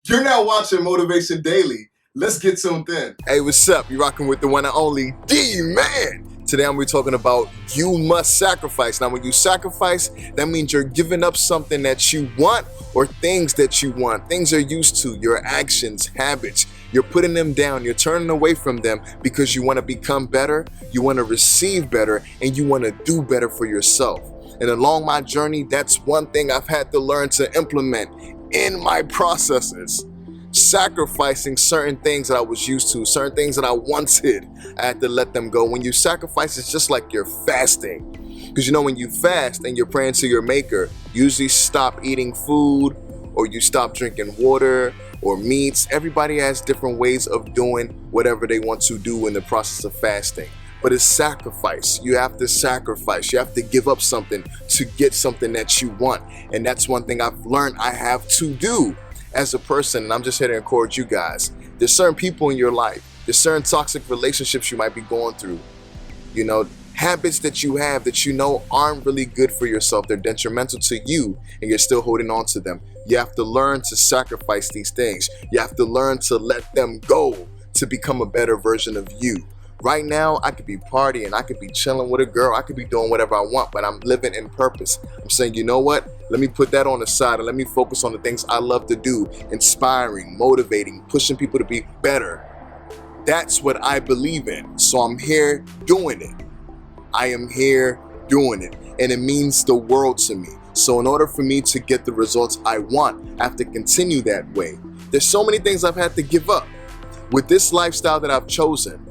You're now watching Motivation Daily. Let's get tuned in. Hey, what's up? You're rocking with the one and only D-Man. Today I'm talking about you must sacrifice. Now, when you sacrifice, that means you're giving up something that you want or things that you want. Things you're used to, your actions, habits. You're putting them down. You're turning away from them because you want to become better, you want to receive better, and you want to do better for yourself. And along my journey, that's one thing I've had to learn to implement in my processes. Sacrificing certain things that I was used to, certain things that I wanted, I had to let them go. When you sacrifice, it's just like you're fasting. Because you know, when you fast and you're praying to your maker, you usually stop eating food or you stop drinking water or meats. Everybody has different ways of doing whatever they want to do in the process of fasting. But it's sacrifice. You have to sacrifice. You have to give up something to get something that you want. And that's one thing I've learned I have to do as a person. And I'm just here to encourage you guys. There's certain people in your life. There's certain toxic relationships you might be going through. You know, habits that you have that you know aren't really good for yourself. They're detrimental to you and you're still holding on to them. You have to learn to sacrifice these things. You have to learn to let them go to become a better version of you. Right now, I could be partying, I could be chilling with a girl, I could be doing whatever I want, but I'm living in purpose. I'm saying, you know what? Let me put that on the side and let me focus on the things I love to do, inspiring, motivating, pushing people to be better. That's what I believe in. So I'm here doing it. I am here doing it. And it means the world to me. So in order for me to get the results I want, I have to continue that way. There's so many things I've had to give up. With this lifestyle that I've chosen,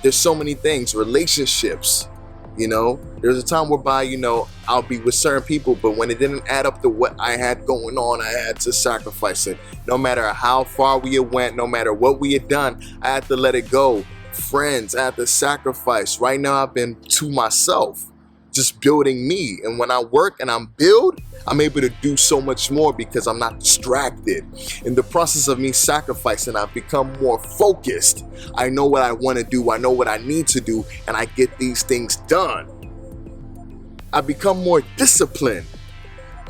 there's so many things, relationships, you know, there's a time whereby, you know, I'll be with certain people, but when it didn't add up to what I had going on, I had to sacrifice it. No matter how far we had went, no matter what we had done, I had to let it go. Friends, I had to sacrifice. Right now, I've been to myself, just building me. And when I work and I'm build, I'm able to do so much more because I'm not distracted. In the process of me sacrificing, I've become more focused. I know what I want to do. I know what I need to do, and I get these things done. I become more disciplined.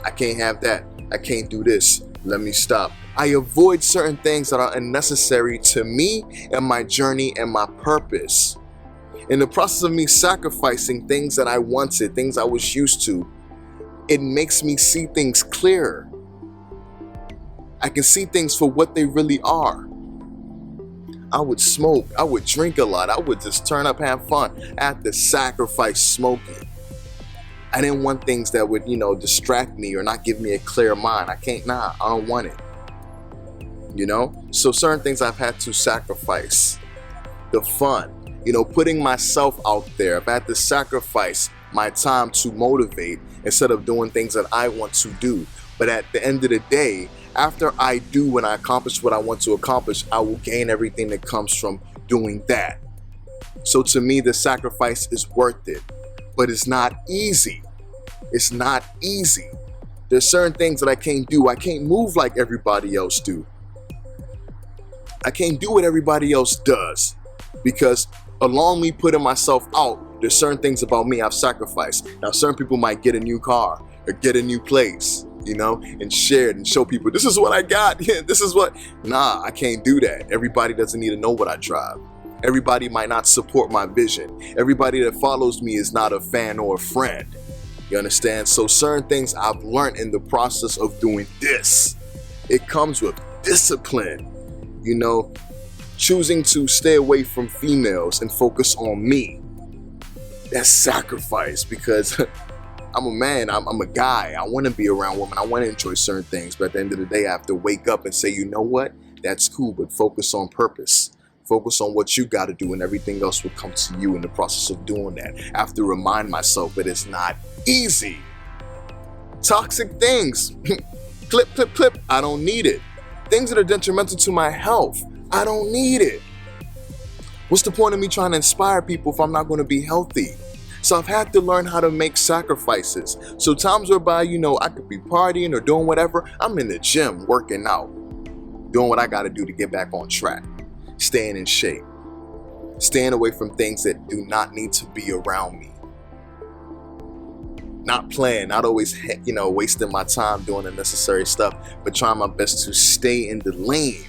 I can't have that. I can't do this. Let me stop. I avoid certain things that are unnecessary to me and my journey and my purpose. In the process of me sacrificing things that I wanted, things I was used to, it makes me see things clearer. I can see things for what they really are. I would smoke, I would drink a lot, I would just turn up, have fun. I had to sacrifice smoking. I didn't want things that would, you know, distract me or not give me a clear mind. I don't want it. You know? So certain things I've had to sacrifice. The fun. You know, putting myself out there. I've had to sacrifice my time to motivate instead of doing things that I want to do. But at the end of the day, after I do and I accomplish what I want to accomplish, I will gain everything that comes from doing that. So to me, the sacrifice is worth it. But it's not easy. It's not easy. There's certain things that I can't do. I can't move like everybody else do. I can't do what everybody else does. Because along me putting myself out, there's certain things about me I've sacrificed. Now, certain people might get a new car or get a new place, you know, and share it and show people, this is what I got. Yeah, this is what. Nah, I can't do that. Everybody doesn't need to know what I drive. Everybody might not support my vision. Everybody that follows me is not a fan or a friend. You understand? So certain things I've learned in the process of doing this. It comes with discipline, you know, choosing to stay away from females and focus on me. That's sacrifice because I'm a man, I'm a guy. I want to be around women. I want to enjoy certain things. But at the end of the day, I have to wake up and say, you know what? That's cool, but focus on purpose. Focus on what you got to do and everything else will come to you in the process of doing that. I have to remind myself that it's not easy. Toxic things. Clip, clip, clip. I don't need it. Things that are detrimental to my health. I don't need it. What's the point of me trying to inspire people if I'm not going to be healthy? So I've had to learn how to make sacrifices. So times whereby, you know, I could be partying or doing whatever. I'm in the gym working out, doing what I got to do to get back on track, staying in shape, staying away from things that do not need to be around me. Not playing, not always, wasting my time doing unnecessary stuff, but trying my best to stay in the lane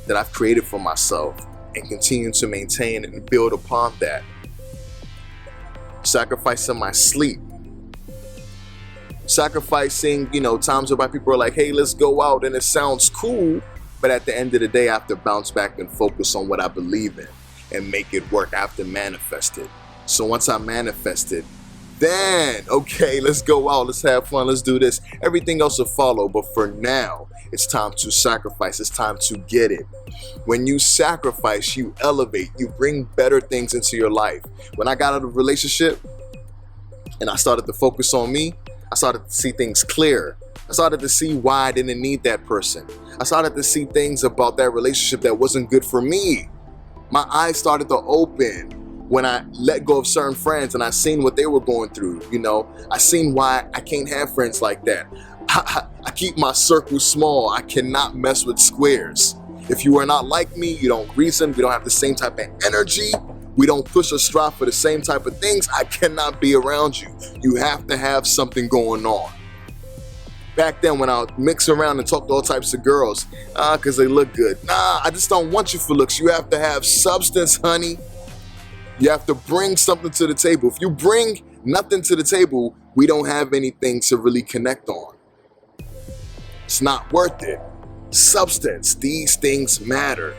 that I've created for myself and continue to maintain and build upon that. Sacrificing my sleep. Sacrificing, times whereby people are like, hey, let's go out, and it sounds cool, but at the end of the day, I have to bounce back and focus on what I believe in and make it work. I have to manifest it. So once I manifest it, then, okay, let's go out, let's have fun, let's do this. Everything else will follow, but for now, it's time to sacrifice. It's time to get it. When you sacrifice, you elevate, you bring better things into your life. When I got out of a relationship and I started to focus on me, I started to see things clear. I started to see why I didn't need that person. I started to see things about that relationship that wasn't good for me. My eyes started to open when I let go of certain friends and I seen what they were going through. I seen why I can't have friends like that. I keep my circle small. I cannot mess with squares. If you are not like me, you don't reason, we don't have the same type of energy, we don't push or strive for the same type of things, I cannot be around you. You have to have something going on. Back then, when I would mix around and talk to all types of girls, because they look good. Nah, I just don't want you for looks. You have to have substance, honey. You have to bring something to the table. If you bring nothing to the table, we don't have anything to really connect on. It's not worth it. Substance, these things matter.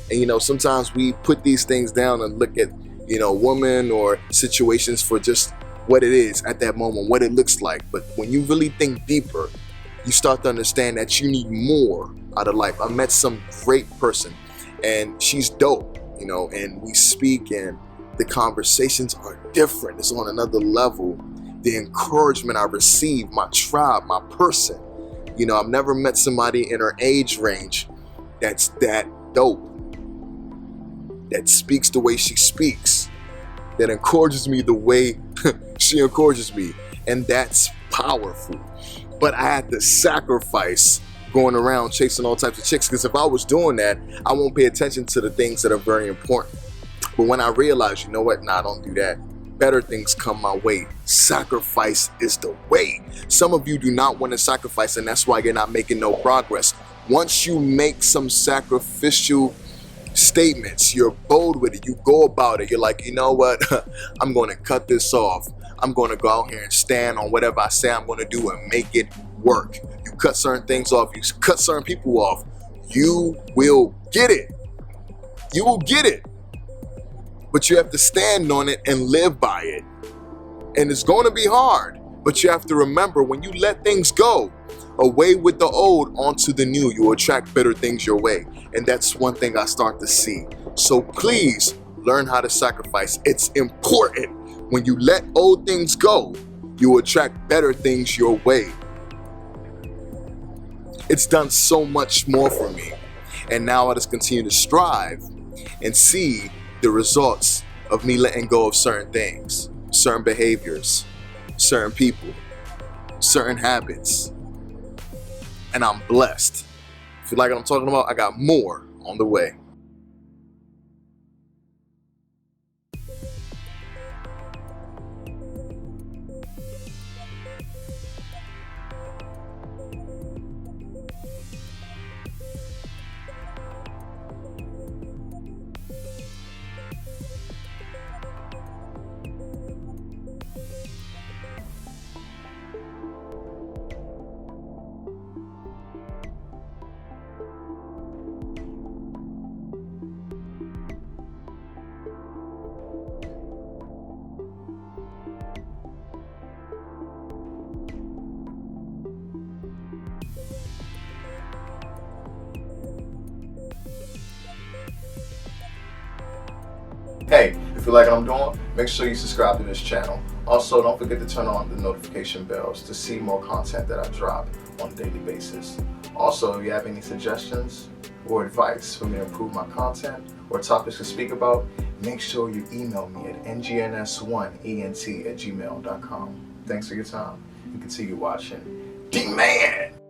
And sometimes we put these things down and look at, women or situations for just what it is at that moment, what it looks like. But when you really think deeper, you start to understand that you need more out of life. I met some great person and she's dope, and we speak and the conversations are different. It's on another level. The encouragement I receive, my tribe, my person. I've never met somebody in her age range that's that dope, that speaks the way she speaks, that encourages me the way she encourages me. And that's powerful. But I had to sacrifice going around chasing all types of chicks, because if I was doing that, I won't pay attention to the things that are very important. But when I realized, don't do that. Better things come my way. Sacrifice is the way. Some of you do not want to sacrifice, and that's why you're not making no progress. Once you make some sacrificial statements, you're bold with it, you go about it, you're like, I'm going to cut this off. I'm going to go out here and stand on whatever I say I'm going to do and make it work. You cut certain things off, you cut certain people off, you will get it. You will get it. But you have to stand on it and live by it. And it's going to be hard, but you have to remember, when you let things go, away with the old, onto the new, you will attract better things your way. And that's one thing I start to see. So please learn how to sacrifice. It's important. When you let old things go, you will attract better things your way. It's done so much more for me. And now I just continue to strive and see the results of me letting go of certain things, certain behaviors, certain people, certain habits. And I'm blessed. If you like what I'm talking about, I got more on the way. Hey, if you like what I'm doing, make sure you subscribe to this channel. Also, don't forget to turn on the notification bells to see more content that I drop on a daily basis. Also, if you have any suggestions or advice for me to improve my content or topics to speak about, make sure you email me at ngns1ent@gmail.com. Thanks for your time and continue watching. D-Man!